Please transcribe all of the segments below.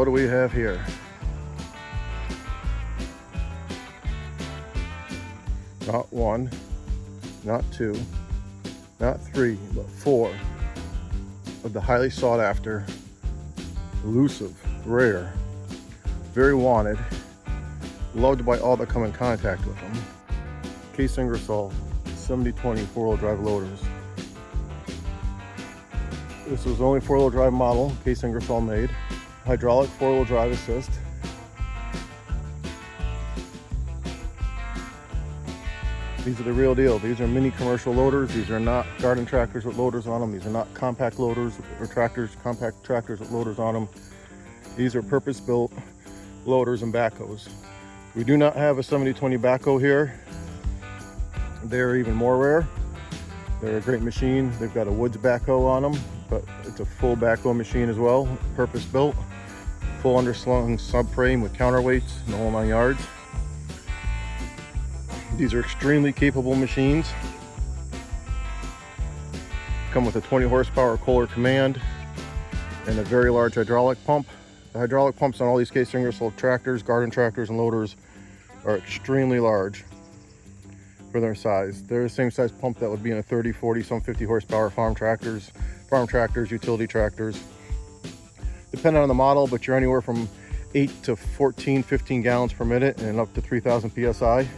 what do we have here? Not one, not two, not three, but four of the highly sought after, elusive, rare, very wanted, loved by all that come in contact with them. Keefe Ingersoll 7020 4-wheel drive loaders. This was the only 4-wheel drive model Keefe Ingersoll made. Hydraulic 4-wheel drive assist. These are the real deal. These are mini commercial loaders. These are not garden tractors with loaders on them. These are not compact loaders or tractors, compact tractors with loaders on them. These are purpose-built loaders and backhoes. We do not have a 7020 backhoe here. They're even more rare. They're a great machine. They've got a Woods backhoe on them, but it's a full backhoe machine as well, purpose-built, full underslung subframe with counterweights, the whole 9 yards. These are extremely capable machines. Come with a 20 horsepower Kohler command and a very large hydraulic pump. The hydraulic pumps on all these Keefe Ingersoll tractors, garden tractors, and loaders are extremely large for their size. They're the same size pump that would be in a 30, 40, some 50 horsepower farm tractors, utility tractors. Depending on the model, but you're anywhere from 8 to 14, 15 gallons per minute and up to 3,000 PSI.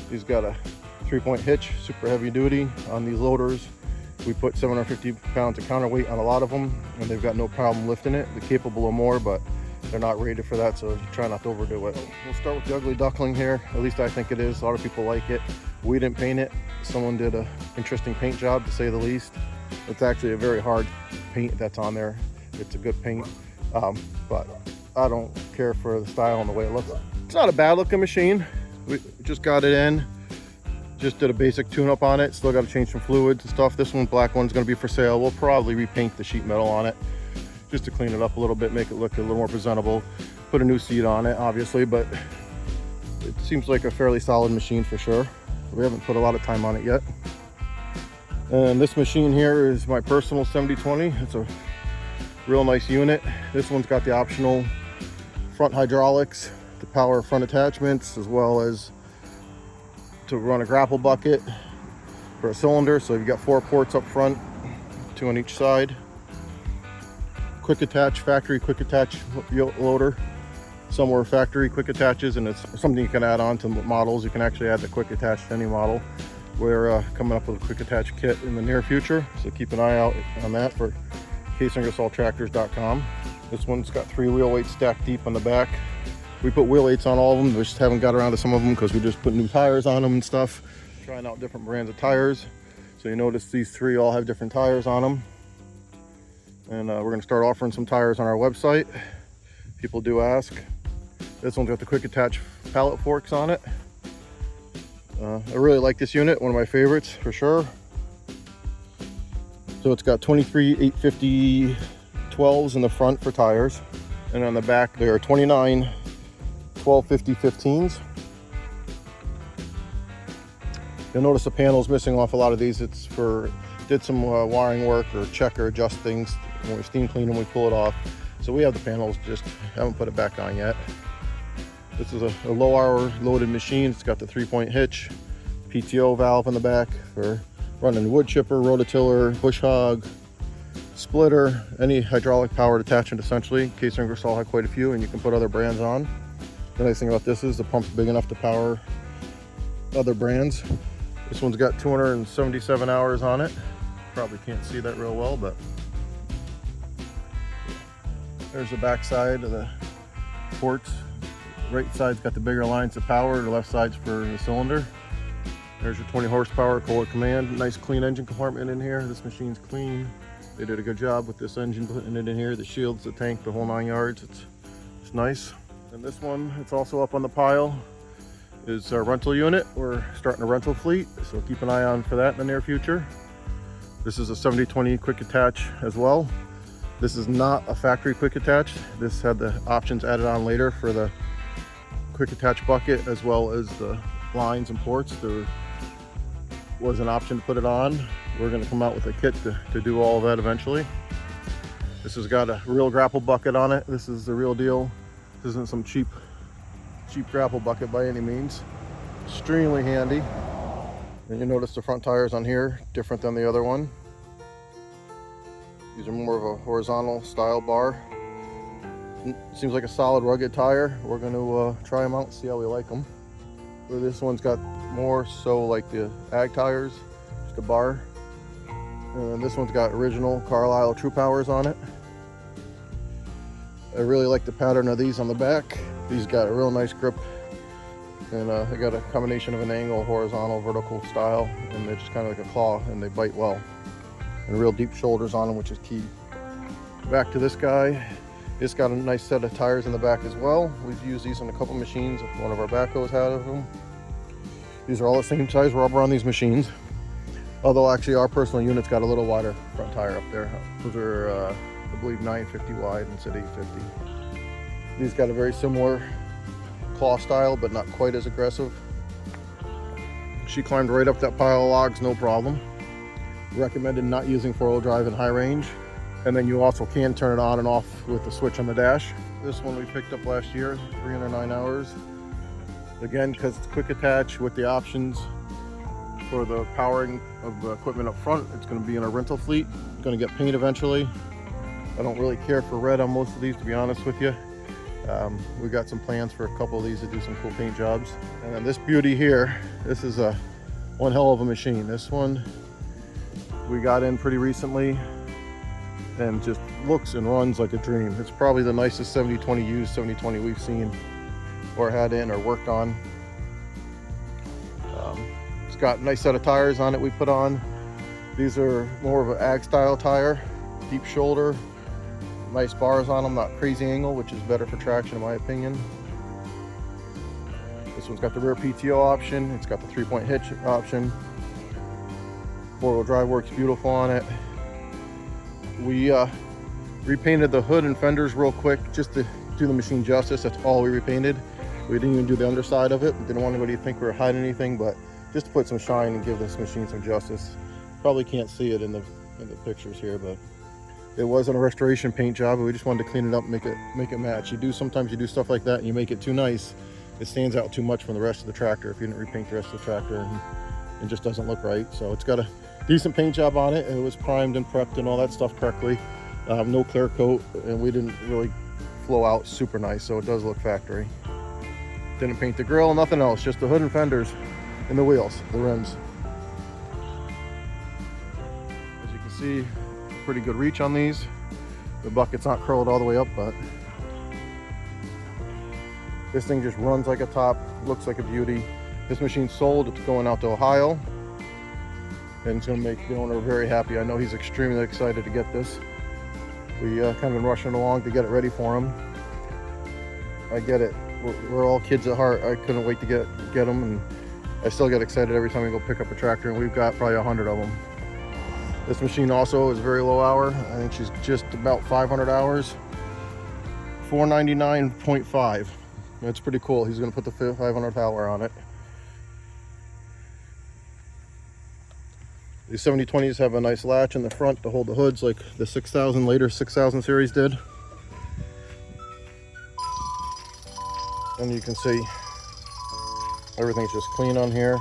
He's got a 3-point hitch, super heavy duty on these loaders. We put 750 pounds of counterweight on a lot of them, and they've got no problem lifting it. They're capable of more, but they're not rated for that, so try not to overdo it. We'll start with the ugly duckling here. At least I think it is. A lot of people like it. We didn't paint it. Someone did an interesting paint job, to say the least. It's actually a very hard paint that's on there. It's a good paint, but I don't care for the style and the way it looks. It's not a bad looking machine. We just got it in, just did a basic tune-up on it. Still got to change some fluids and stuff. This black one's going to be for sale. We'll probably repaint the sheet metal on it just to clean it up a little bit, make it look a little more presentable. Put a new seat on it, obviously, but it seems like a fairly solid machine for sure. We haven't put a lot of time on it yet. And this machine here is my personal 7020. It's a real nice unit. This one's got the optional front hydraulics to power front attachments, as well as to run a grapple bucket for a cylinder. So you've got 4 ports up front, 2 on each side. Quick attach, factory quick attach loader. Some were factory quick attaches, and it's something you can add on to models. You can actually add the quick attach to any model. We're coming up with a quick attach kit in the near future, so keep an eye out on that for KeefeIngersollTractors.com. This one's got 3 wheel weights stacked deep on the back. We put wheel weights on all of them. We just haven't got around to some of them because we just put new tires on them and stuff. Trying out different brands of tires. So you notice these 3 all have different tires on them. And we're going to start offering some tires on our website. People do ask. This one's got the quick attach pallet forks on it. I really like this unit, one of my favorites for sure. So it's got 23 850 12s in the front for tires, and on the back there are 29 1250 15s. You'll notice the panel's missing off a lot of these. It's for, did some wiring work or check or adjust things. When we steam clean them, we pull it off. So we have the panels, just haven't put it back on yet. This is a low hour loaded machine. It's got the 3-point hitch, PTO valve in the back for running wood chipper, rototiller, bush hog, splitter, any hydraulic powered attachment essentially. Keefe Ingersoll had quite a few, and you can put other brands on. The nice thing about this is the pump's big enough to power other brands. This one's got 277 hours on it. Probably can't see that real well, but there's the back side of the ports. Right side's got the bigger lines of power, the left side's for the cylinder. There's your 20 horsepower Kohler command. Nice clean engine compartment in here. This machine's clean. They did a good job with this engine, putting it in here. The shields, the tank, the whole 9 yards. It's nice. And this one, it's also up on the pile, is our rental unit. We're starting a rental fleet, so keep an eye on for that in the near future. This is a 7020 quick attach as well. This is not a factory quick attach. This had the options added on later for the quick attach bucket, as well as the lines and ports. There was an option to put it on. We're going to come out with a kit to do all of that eventually. This has got a real grapple bucket on it. This is the real deal. This isn't some cheap grapple bucket by any means. Extremely handy. And you notice the front tires on here, different than the other one. These are more of a horizontal style bar. Seems like a solid rugged tire. We're going to try them out and see how we like them. So this one's got more so like the ag tires, just a bar. And this one's got original Carlisle True Powers on it. I really like the pattern of these on the back. These got a real nice grip, and they got a combination of an angle, horizontal, vertical style, and they're just kind of like a claw, and they bite well. And real deep shoulders on them, which is key. Back to this guy. It's got a nice set of tires in the back as well. We've used these on a couple machines. One of our backhoes had of them. These are all the same size rubber on these machines. Although actually our personal unit's got a little wider front tire up there. Those are, I believe, 950 wide instead of 850. These got a very similar claw style, but not quite as aggressive. She climbed right up that pile of logs, no problem. Recommended not using four-wheel drive in high range. And then you also can turn it on and off with the switch on the dash. This one we picked up last year, 309 hours. Again, because it's quick attach with the options for the powering of the equipment up front. It's going to be in a rental fleet. It's going to get paint eventually. I don't really care for red on most of these, to be honest with you. We got some plans for a couple of these to do some cool paint jobs. And then this beauty here, this is one hell of a machine. This one we got in pretty recently and just looks and runs like a dream. It's probably the nicest 7020 used 7020 we've seen or had in or worked on. It's got a nice set of tires on it we put on. These are more of an ag style tire, deep shoulder, nice bars on them, not crazy angle, which is better for traction in my opinion. This one's got the rear PTO option. It's got the 3-point hitch option. Four-wheel drive works beautiful on it. We repainted the hood and fenders real quick just to do the machine justice. That's all we repainted. We didn't even do the underside of it. We didn't want anybody to think we were hiding anything, but just to put some shine and give this machine some justice. Probably can't see it in the pictures here, but it wasn't a restoration paint job. We just wanted to clean it up and make it match. Sometimes you do stuff like that and you make it too nice. It stands out too much from the rest of the tractor if you didn't repaint the rest of the tractor, and it just doesn't look right. So it's got a decent paint job on it. It was primed and prepped and all that stuff correctly. No clear coat, and we didn't really flow out super nice, so it does look factory. Didn't paint the grill, nothing else, just the hood and fenders and the wheels, the rims. As you can see, pretty good reach on these. The bucket's not curled all the way up, but this thing just runs like a top, looks like a beauty. This machine's sold, it's going out to Ohio, and it's going to make the owner very happy. I know he's extremely excited to get this. We kind of been rushing along to get it ready for him. I get it. We're all kids at heart. I couldn't wait to get them, and I still get excited every time we go pick up a tractor, and we've got probably 100 of them. This machine also is very low hour. I think she's just about 500 hours. 499.5. That's pretty cool. He's going to put the 500th hour on it. These 7020s have a nice latch in the front to hold the hoods like the 6000, later 6000 series did. And you can see everything's just clean on here.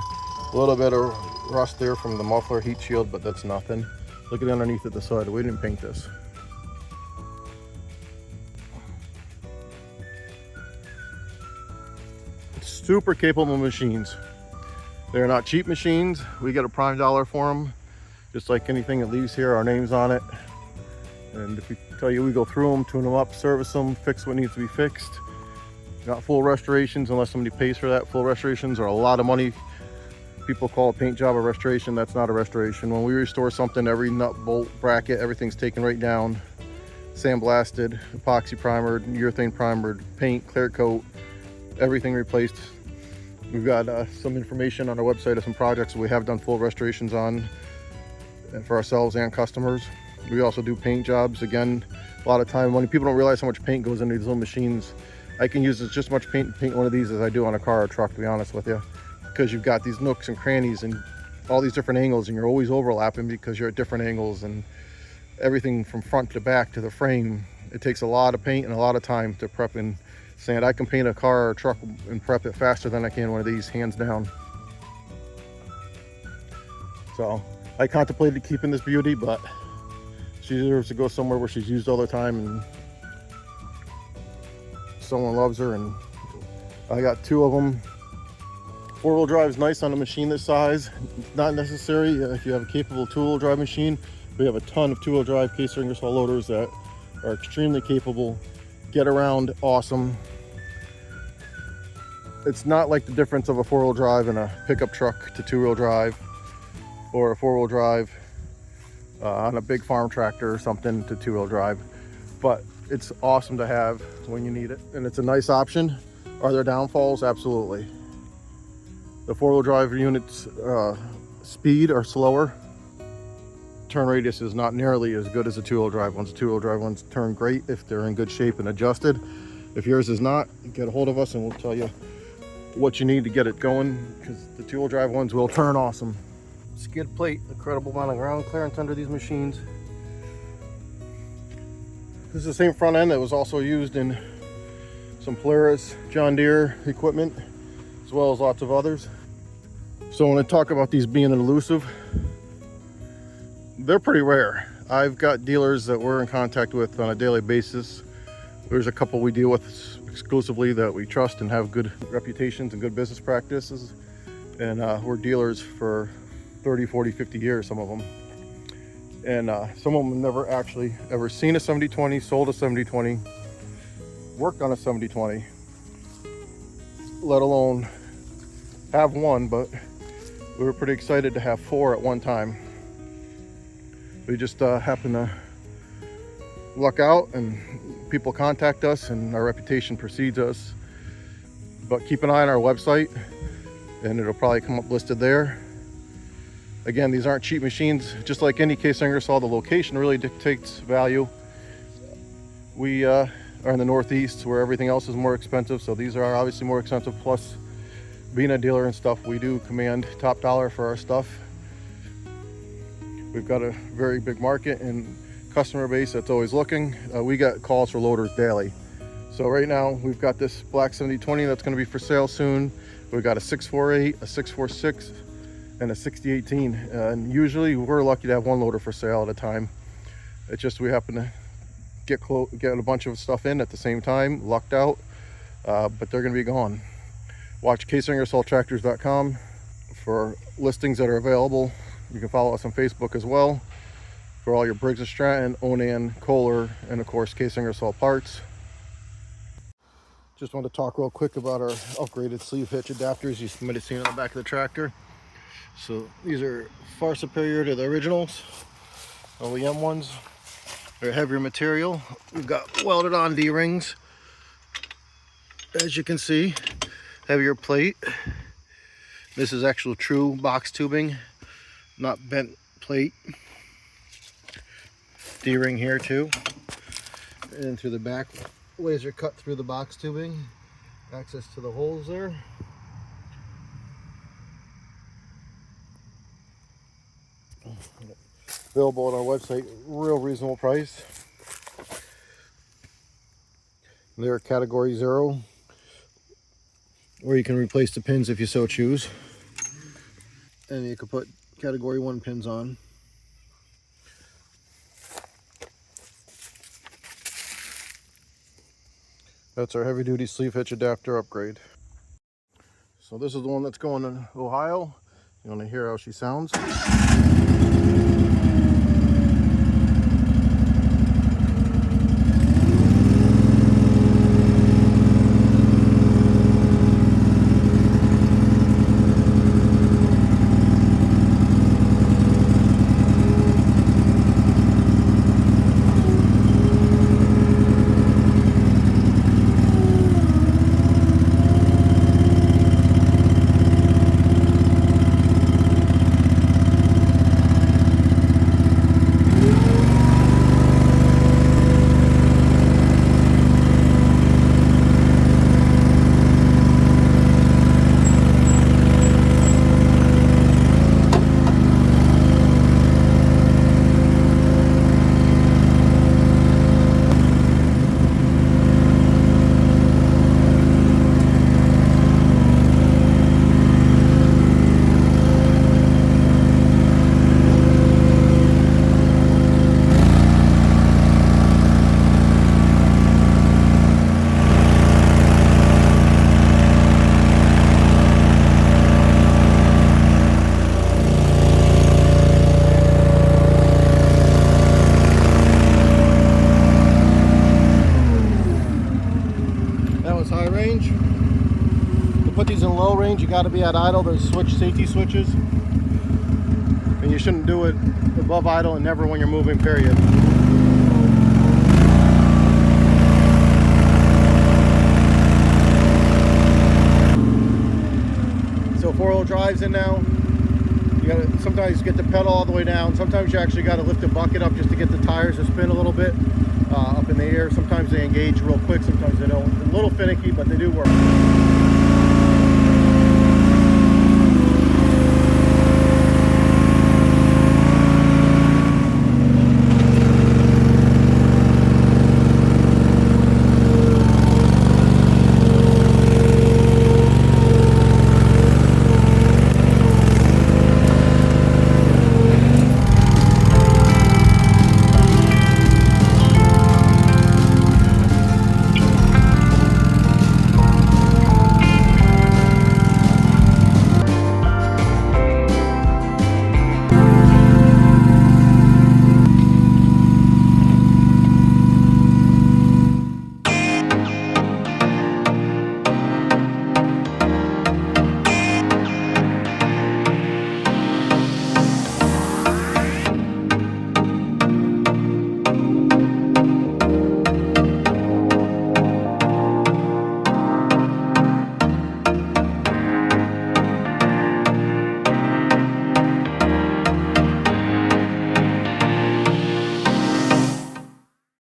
A little bit of rust there from the muffler heat shield, but that's nothing. Look at underneath at the side. We didn't paint this. Super capable machines. They're not cheap machines. We get a prime dollar for them. Just like anything that leaves here, our name's on it. And if we tell you, we go through them, tune them up, service them, fix what needs to be fixed. Not full restorations unless somebody pays for that. Full restorations are a lot of money. People call a paint job a restoration. That's not a restoration. When we restore something, every nut, bolt, bracket, everything's taken right down, sandblasted, epoxy primered, urethane primered, paint, clear coat, everything replaced. We've got some information on our website of some projects that we have done full restorations on, and for ourselves and customers. We also do paint jobs. Again, a lot of time, when people don't realize how much paint goes into these little machines, I can use just as much paint one of these as I do on a car or truck, to be honest with you, because you've got these nooks and crannies and all these different angles, and you're always overlapping because you're at different angles, and everything from front to back to the frame. It takes a lot of paint and a lot of time to prep and sand. I can paint a car or a truck and prep it faster than I can one of these, hands down. So I contemplated keeping this beauty, but she deserves to go somewhere where she's used all the time and someone loves her. And I got 2 of them. 4-wheel drive is nice on a machine this size. It's not necessary if you have a capable 2-wheel drive machine. We have a ton of 2-wheel drive Keefe Ingersoll loaders that are extremely capable, get around awesome. It's not like the difference of a 4-wheel drive and a pickup truck to 2-wheel drive, or a 4-wheel drive on a big farm tractor or something to 2-wheel drive, but it's awesome to have when you need it, and it's a nice option. Are there downfalls? Absolutely. The 4-wheel drive units speed are slower. Turn radius is not nearly as good as the 2-wheel drive ones. The 2-wheel drive ones turn great if they're in good shape and adjusted. If yours is not, get a hold of us and we'll tell you what you need to get it going, because the 2-wheel drive ones will turn awesome. Skid plate, incredible amount of ground clearance under these machines. This is the same front end that was also used in some Polaris, John Deere equipment, as well as lots of others. So when I talk about these being elusive, they're pretty rare. I've got dealers that we're in contact with on a daily basis. There's a couple we deal with exclusively that we trust and have good reputations and good business practices. And we're dealers for 30, 40, 50 years, some of them. And some of them have never actually ever seen a 7020, sold a 7020, worked on a 7020, let alone have one, but we were pretty excited to have 4 at one time. We just happen to luck out and people contact us and our reputation precedes us. But keep an eye on our website and it'll probably come up listed there. Again, these aren't cheap machines. Just like any Keefe Ingersoll, the location really dictates value. We are in the Northeast where everything else is more expensive, so these are obviously more expensive. Plus, being a dealer and stuff, we do command top dollar for our stuff. We've got a very big market and customer base that's always looking. We get calls for loaders daily. So right now we've got this black 7020 that's going to be for sale soon. We've got a 648, a 646, and a 6018. And usually we're lucky to have 1 loader for sale at a time. It's just we happen to get a bunch of stuff in at the same time, lucked out, but they're going to be gone. Watch CaseIngersollTractors.com for listings that are available. You can follow us on Facebook as well for all your Briggs & Stratton, Onan, Kohler, and of course Keefe Ingersoll parts. Just wanted to talk real quick about our upgraded sleeve hitch adapters you might have seen on the back of the tractor. So these are far superior to the originals, OEM ones. They're heavier material. We've got welded on D-rings, as you can see, heavier plate. This is actual true box tubing, not bent plate. D-ring here too, and through the back, laser cut through the box tubing, access to the holes there. Available on our website, real reasonable price. They're category 0, or you can replace the pins if you so choose, and you can put category 1 pins on. That's our heavy duty sleeve hitch adapter upgrade. So this is the one that's going to Ohio. You want to hear how she sounds? range. To put these in low range, you got to be at idle. There's safety switches, and you shouldn't do it above idle and never when you're moving, period. So four-wheel drive's in now. You gotta sometimes get the pedal all the way down. Sometimes you actually got to lift the bucket up just to get the tires to spin a little bit up in the air. Sometimes they engage real quick, sometimes they don't. A little finicky, but they do work.